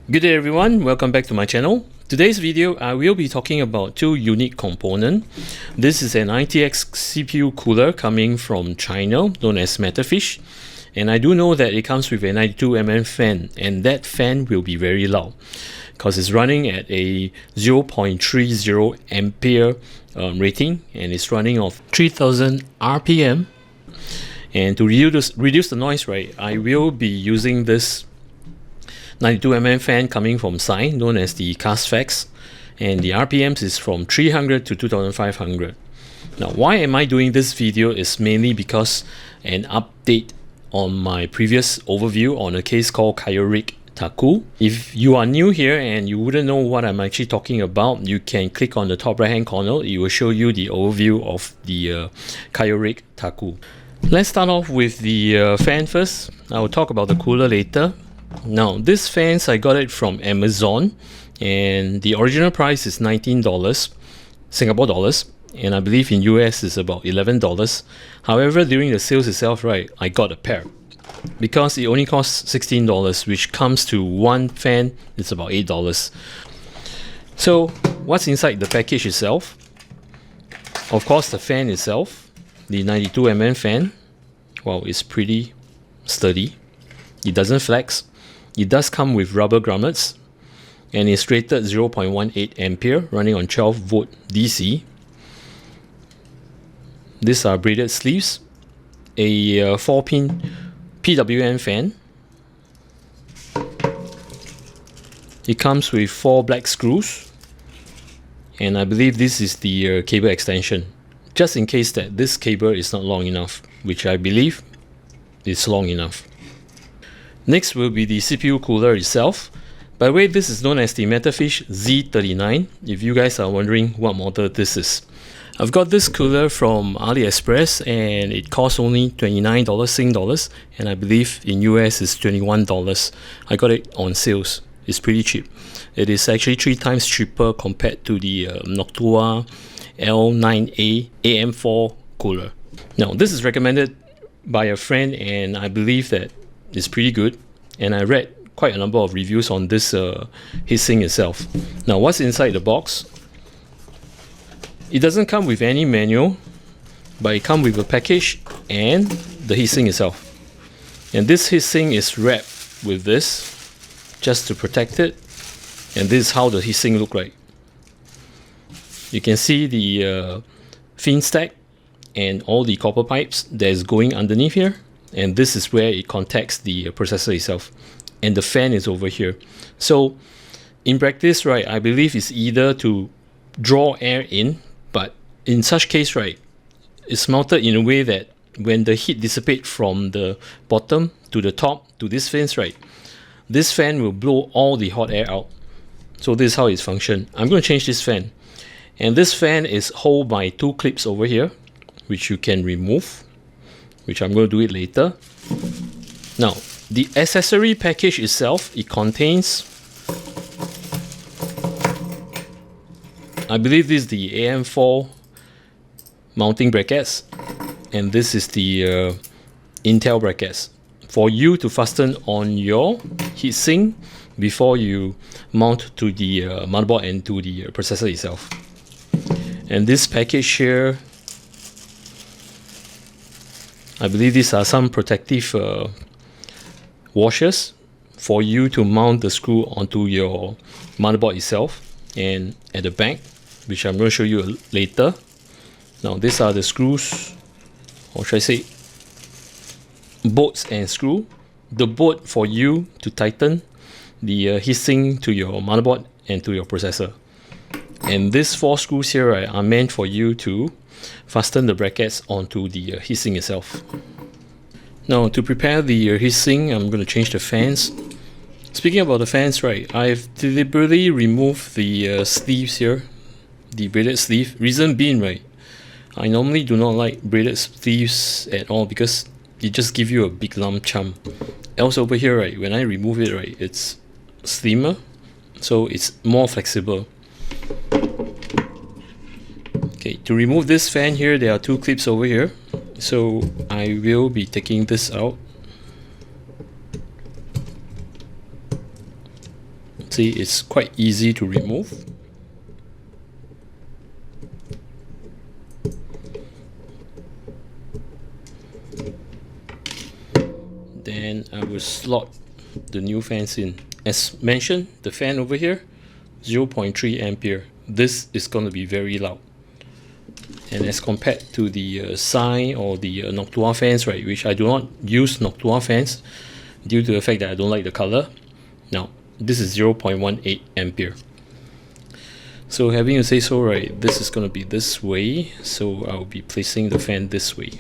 Good day everyone, welcome back to my channel. Today's video I will be talking about two unique components. This is an ITX CPU cooler coming from China known as Metalfish, and I do know that it comes with a 92mm fan, and that fan will be very loud because it's running at a 0.30 ampere rating, and it's running off 3000 RPM. And to reduce the noise, right, I will be using this 92mm fan coming from Sine, known as the Casfax, and the RPMs is from 300 to 2500. Now, why am I doing this video is mainly because an update on my previous overview on a case called Kyorik Taku. If you are new here and you wouldn't know what I'm actually talking about, you can click on the top right hand corner. It will show you the overview of the Kyorik Taku. Let's start off with the fan first. I will talk about the cooler later. Now, this fans, I got it from Amazon, and the original price is $19 Singapore dollars, and I believe in US is about $11. However, during the sales itself, right, I got a pair because it only costs $16, which comes to one fan, it's about $8. So what's inside the package itself? Of course, the fan itself, the 92mm fan. Wow, it's pretty sturdy. It doesn't flex. It does come with rubber grommets, and it's rated 0.18 ampere, running on 12 volt DC. These are braided sleeves, a 4-pin PWM fan. It comes with 4 black screws, and I believe this is the cable extension, just in case that this cable is not long enough, which I believe is long enough. Next will be the CPU cooler itself. By the way, this is known as the Metalfish Z39, if you guys are wondering what model this is. I've got this cooler from AliExpress, and it costs only $29 Sing dollars, and I believe in US is $21. I got it on sales. It's pretty cheap. It is actually 3 times cheaper compared to the Noctua L9A AM4 cooler. Now, this is recommended by a friend, and I believe that it's pretty good, and I read quite a number of reviews on this heatsink itself. Now, what's inside the box? It doesn't come with any manual, but it comes with a package and the heatsink itself. And this heatsink is wrapped with this just to protect it, and this is how the heatsink looks like. You can see the fin stack and all the copper pipes that is going underneath here. And this is where it contacts the processor itself, and the fan is over here. So in practice, right, I believe it's either to draw air in, but in such case, right, it's mounted in a way that when the heat dissipates from the bottom to the top to this fans, right, this fan will blow all the hot air out. So this is how it's functions. I'm going to change this fan, and this fan is held by 2 clips over here, which you can remove, which I'm going to do it later. Now, the accessory package itself, it contains, I believe this is the AM4 mounting brackets, and this is the Intel brackets for you to fasten on your heatsink before you mount to the motherboard and to the processor itself. And this package here, I believe these are some protective washers for you to mount the screw onto your motherboard itself, and at the back, which I'm going to show you later. Now, these are the screws, or should I say bolts and screw. The bolt for you to tighten the heatsink to your motherboard and to your processor. And these 4 screws here, right, are meant for you to fasten the brackets onto the heatsink itself. Now, to prepare the heatsink, I'm going to change the fans. Speaking about the fans, right, I've deliberately removed the sleeves here, the braided sleeve. Reason being, right, I normally do not like braided sleeves at all because it just gives you a big lump chunk. Else over here, right, when I remove it, right, it's slimmer, so it's more flexible. Okay, to remove this fan here, there are 2 clips over here, so I will be taking this out. See, it's quite easy to remove. Then I will slot the new fans in. As mentioned, the fan over here, 0.3 ampere. This is going to be very loud. And as compared to the Sine or the Noctua fans, right, which I do not use Noctua fans due to the fact that I don't like the color. Now, this is 0.18 ampere. So having to say so, right, this is going to be this way. So I'll be placing the fan this way.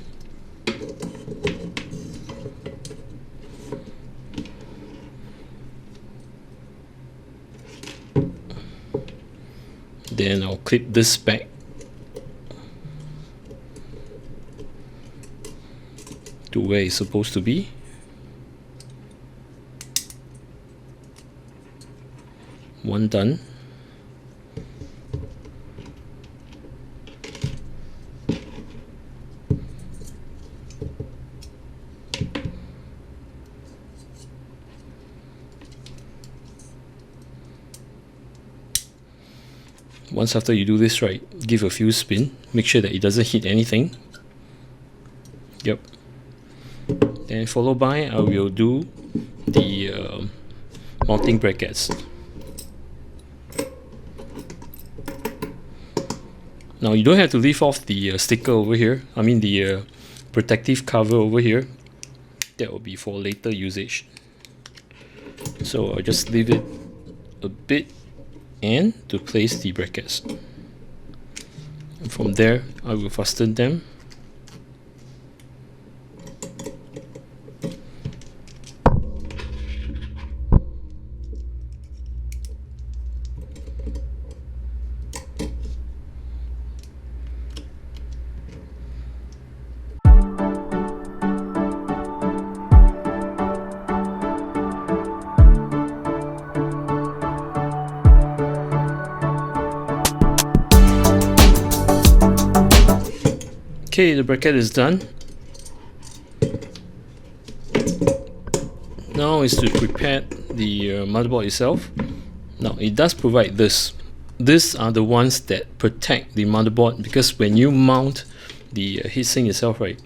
Then I'll clip this back to where it's supposed to be. One done. Once after you do this, right, give a few spin, make sure that it doesn't hit anything. Yep. Then followed by, I will do the mounting brackets. Now you don't have to leave off the sticker over here, I mean the protective cover over here. That will be for later usage. So I'll just leave it a bit and to place the brackets. And from there, I will fasten them. Okay, the bracket is done. Now is to prepare the motherboard itself. Now it does provide this. These are the ones that protect the motherboard, because when you mount the heatsink itself, right,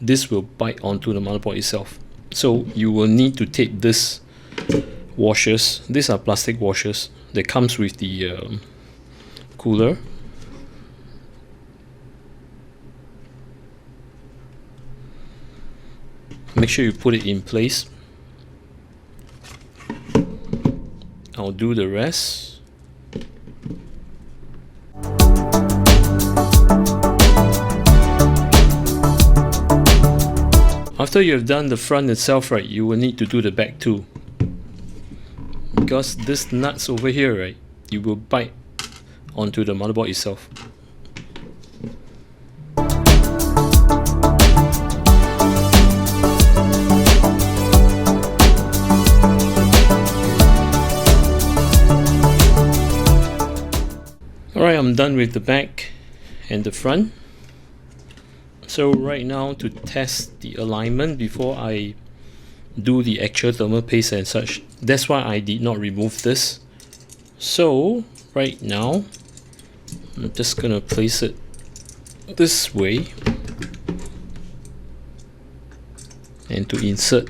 this will bite onto the motherboard itself. So you will need to tape this washers. These are plastic washers that comes with the cooler. Make sure you put it in place. I'll do the rest. After you have done the front itself, right, you will need to do the back too. Because this nuts over here, right, you will bite onto the motherboard itself. Alright, I'm done with the back and the front. So right now, to test the alignment before I do the actual thermal paste and such, that's why I did not remove this. So right now, I'm just gonna place it this way and to insert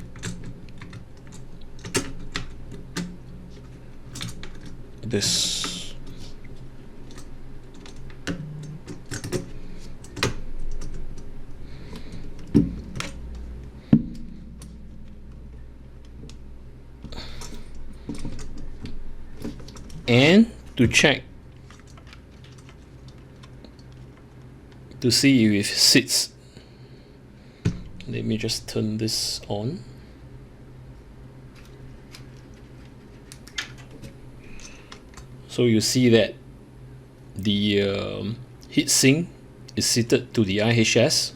this. And to check to see if it sits, let me just turn this on. So you see that the heatsink is seated to the IHS.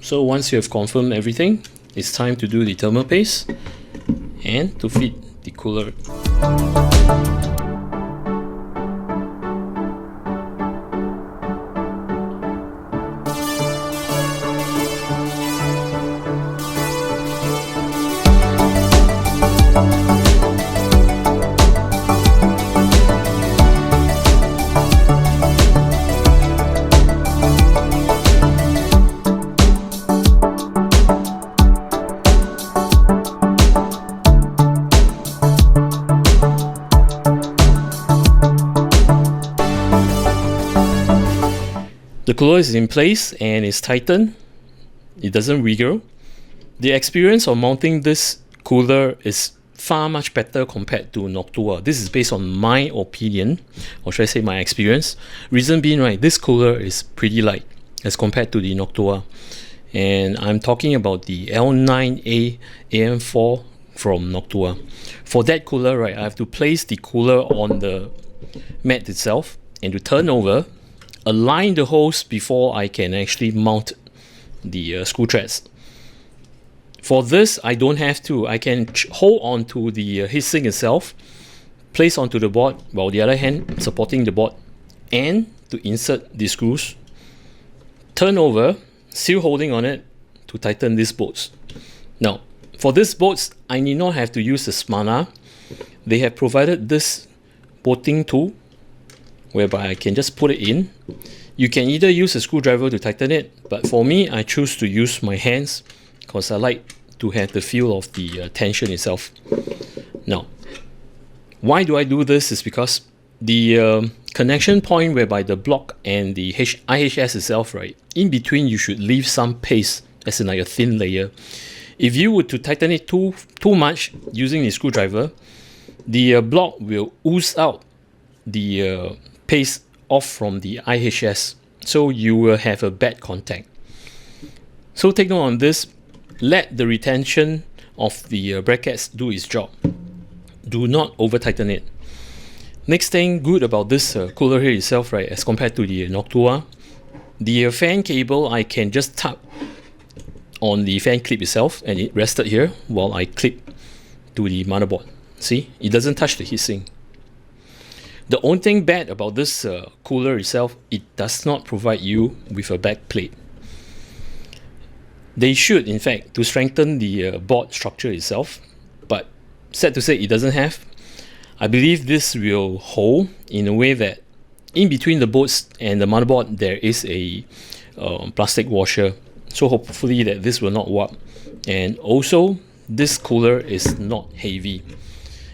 So once you have confirmed everything, it's time to do the thermal paste and to fit the cooler. The cooler is in place and it's tightened. It doesn't wiggle. The experience of mounting this cooler is far much better compared to Noctua. This is based on my opinion, or should I say my experience. Reason being, right, this cooler is pretty light as compared to the Noctua. And I'm talking about the L9A AM4 from Noctua. For that cooler, right, I have to place the cooler on the mat itself and to turn over, align the holes before I can actually mount the screw threads. For this, I don't have to. I can hold on to the heatsink itself, place onto the board, while the other hand supporting the board, and to insert the screws, turn over, still holding on it to tighten these bolts. Now, for these bolts, I need not have to use the Smana. They have provided this bolting tool, whereby I can just put it in. You can either use a screwdriver to tighten it, but for me, I choose to use my hands because I like to have the feel of the tension itself. Now, why do I do this is because the connection point whereby the block and the IHS itself, right, in between you should leave some paste, as in like a thin layer. If you were to tighten it too much using the screwdriver, the block will ooze out the paste off from the IHS, so you will have a bad contact. So take note on this. Let the retention of the brackets do its job. Do not over tighten it. Next thing good about this cooler here itself, right, as compared to the Noctua, the fan cable I can just tap on the fan clip itself and it rested here while I clip to the motherboard. See, it doesn't touch the heatsink. The only thing bad about this cooler itself, it does not provide you with a back plate. They should, in fact, to strengthen the board structure itself, but sad to say it doesn't have. I believe this will hold in a way that in between the boards and the motherboard there is a plastic washer, so hopefully that this will not warp. And also, this cooler is not heavy.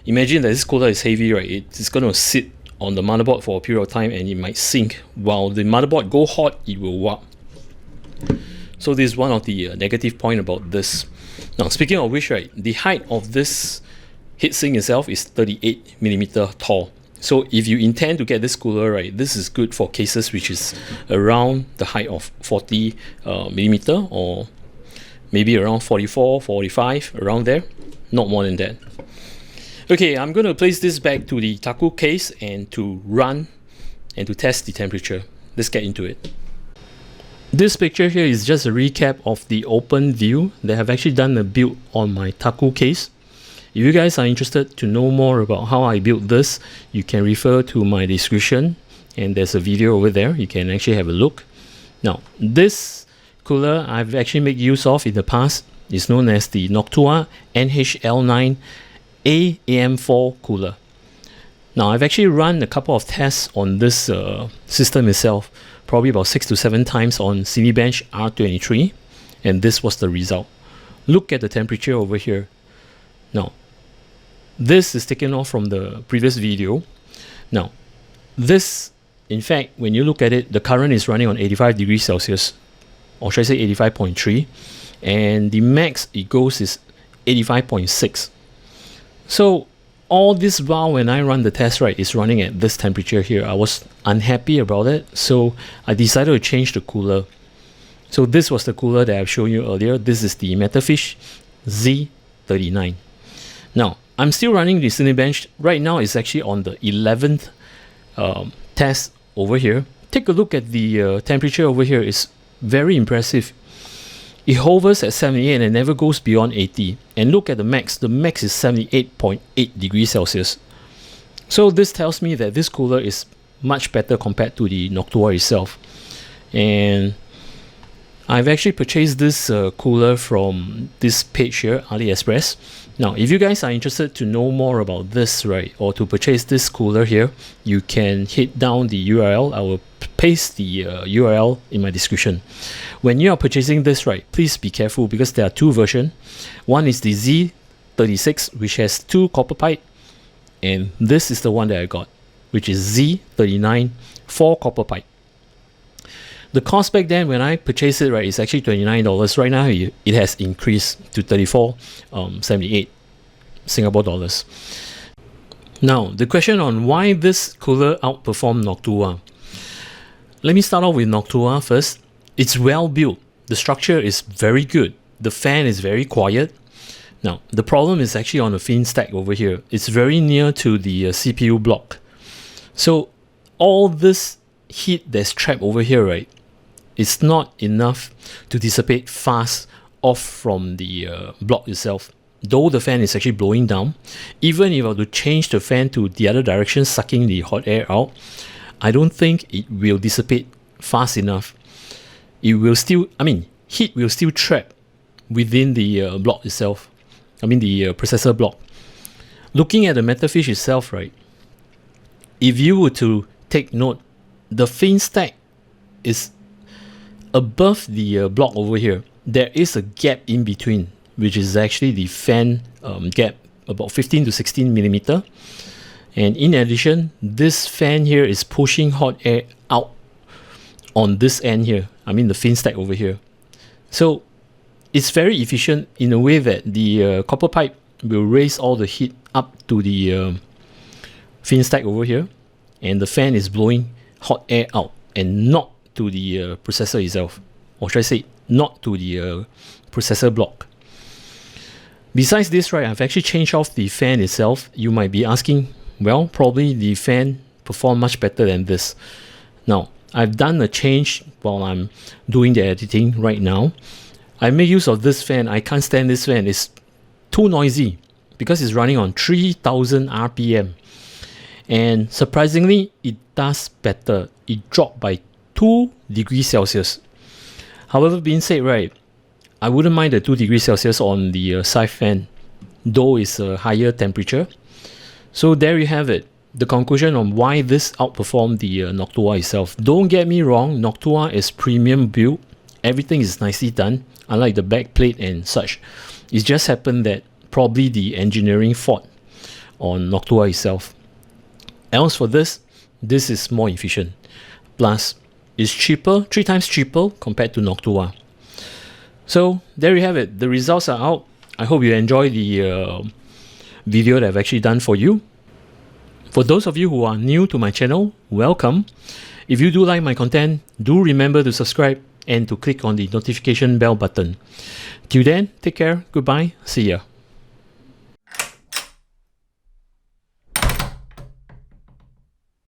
Imagine that this cooler is heavy, right? It's going to sit on the motherboard for a period of time and it might sink. While the motherboard go hot, it will warp. So this is one of the negative point about this. Now, speaking of which, right, the height of this heatsink itself is 38mm tall. So if you intend to get this cooler, right, this is good for cases which is around the height of 40mm or maybe around 44, 45, around there, not more than that. Okay, I'm going to place this back to the Taku case and to run and to test the temperature. Let's get into it. This picture here is just a recap of the open view. They have actually done a build on my Taku case. If you guys are interested to know more about how I built this, you can refer to my description and there's a video over there. You can actually have a look. Now, this cooler I've actually made use of in the past is known as the Noctua NHL9 AM4 cooler. Now, I've actually run a couple of tests on this system itself, probably about 6 to 7 times on Cinebench R23, and this was the result. Look at the temperature over here. Now, this is taken off from the previous video. Now, this, in fact, when you look at it, the current is running on 85 degrees Celsius, or should I say 85.3, and the max it goes is 85.6. So all this while when I run the test, right, is running at this temperature here. I was unhappy about it, so I decided to change the cooler. So this was the cooler that I've shown you earlier. This is the Metalfish Z39. Now, I'm still running the Cinebench. Right now it's actually on the 11th test over here. Take a look at the temperature over here. It's very impressive. It hovers at 78 and never goes beyond 80. And look at the max. The max is 78.8 degrees Celsius. So this tells me that this cooler is much better compared to the Noctua itself. And I've actually purchased this cooler from this page here, AliExpress. Now, if you guys are interested to know more about this, right, or to purchase this cooler here, you can hit down the URL. I will paste the URL in my description. When you are purchasing this, right, please be careful because there are two versions. One is the Z36, which has 2 copper pipe, and this is the one that I got, which is Z39, 4 copper pipe. The cost back then when I purchased it, right, is actually $29. Right now, it has increased to 34.78 Singapore dollars. Now, the question on why this cooler outperformed Noctua. Let me start off with Noctua first. It's well built. The structure is very good. The fan is very quiet. Now, the problem is actually on the fin stack over here. It's very near to the CPU block. So, all this heat that's trapped over here, right, it's not enough to dissipate fast off from the block itself. Though the fan is actually blowing down, even if I were to change the fan to the other direction, sucking the hot air out, I don't think it will dissipate fast enough. It will still, heat will still trap within the block itself. The processor block. Looking at the Metalfish itself, right, if you were to take note, the fin stack is above the block over here. There is a gap in between, which is actually the fan gap, about 15 to 16 millimeter. And in addition, this fan here is pushing hot air out on this end here. The fin stack over here. So it's very efficient in a way that the copper pipe will raise all the heat up to the fin stack over here, and the fan is blowing hot air out and not to the processor itself, or should I say not to the processor block. Besides this, right, I've actually changed off the fan itself. You might be asking, well, probably the fan performed much better than this. Now, I've done a change while I'm doing the editing right now. I make use of this fan. I can't stand this fan. It's too noisy because it's running on 3000 RPM. And surprisingly, it does better. It dropped by 2 degrees Celsius. However, being said, right, I wouldn't mind the 2 degrees Celsius on the side fan, though it's a higher temperature. So there you have it. The conclusion on why this outperformed the Noctua itself. Don't get me wrong, Noctua is premium build. Everything is nicely done, unlike the back plate and such. It just happened that probably the engineering fault on Noctua itself. Else for this is more efficient. Plus, it's cheaper, 3 times cheaper compared to Noctua. So there you have it. The results are out. I hope you enjoy the video that I've actually done for you. For those of you who are new to my channel, welcome. If you do like my content, do remember to subscribe and to click on the notification bell button. Till then, take care, goodbye, see ya.